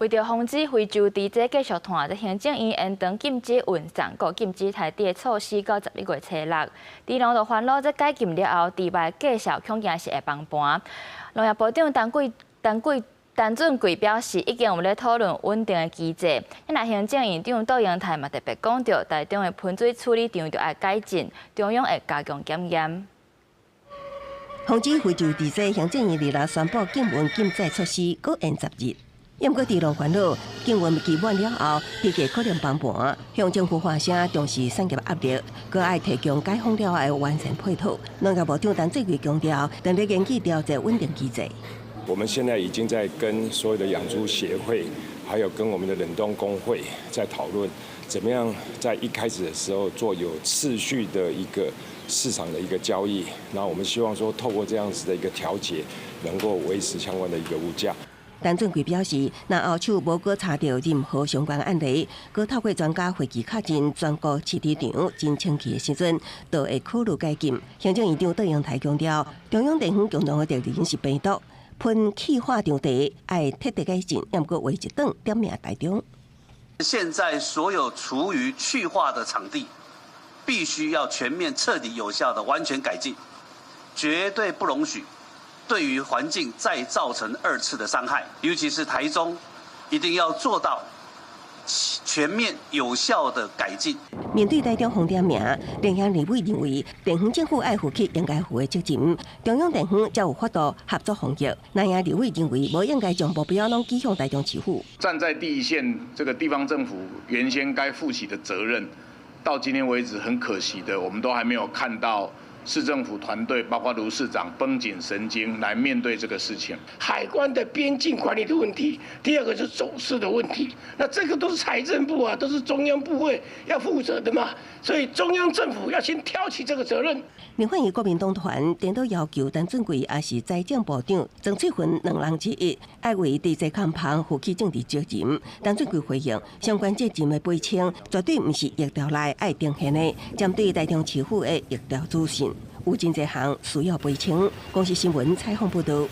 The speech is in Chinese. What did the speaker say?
为着防止非洲猪只继续传，行政院延长禁止运送、佮禁止台猪的措施到11月初6。猪农就烦恼，这解禁了后，猪肉继续恐惊是会崩盘。农业部长陈俊贵表示，已经有咧讨论稳定的机制。那行政院长杜英泰嘛特别讲到，台中的喷水处理场就要改进，中央会加强检验。防止非洲猪只，行政院日宣布禁运禁载措施，搁延10日。因过猪农烦恼，禁运期满了后，猪价可能崩盘，向政府发声重视产业压力，搁爱提供解封了后的完善配套。农业部长陈俊贵强调，正在研究调节稳定机制。我们现在已经在跟所有的养猪协会，还有跟我们的冷冻工会在讨论，怎么样在一开始的时候做有次序的一个市场的一个交易。然后我们希望说，透过这样子的一个调节，能够维持相关的一个物价。陈俊贵表示，若后手无搁查到任何相关案例，搁透过专家会议确认全国饲猪场真清气的时阵，就会考虑解禁。行政院长杜英泰强调，中央地方共同的责任是病毒，喷气化场地爱彻底改进，要搁为一顿点名台中。现在所有厨余去化的场地，必须要全面、彻底、有效的完全改进，绝对不容许对于环境再造成2次的伤害。尤其是台中，一定要做到全面有效的改进。面对台中红点名，联乡立委认为，地方政府爱负起应该负的责任，中央地方才有法度合作防疫。南洋立委认为，无应该将目标拢指向台中市府。站在第一线，这个地方政府原先该负起的责任，到今天为止，很可惜的，我们都还没有看到市政府团队，包括卢市长绷紧神经来面对这个事情。海关的边境管理的问题，第二个是走私的问题，那这个都是财政部啊，都是中央部会要负责的嘛，所以中央政府要先挑起这个责任。另外，国民党团颠倒要求陈俊贵也是财政部长曾翠云2人之一，爱为地质勘旁负起政治责任。陈俊贵回应，相关责任的赔偿绝对不是疫调内爱定限的，针对台中市府的疫调资讯，有真侪项需要赔偿。公视新闻采访报道。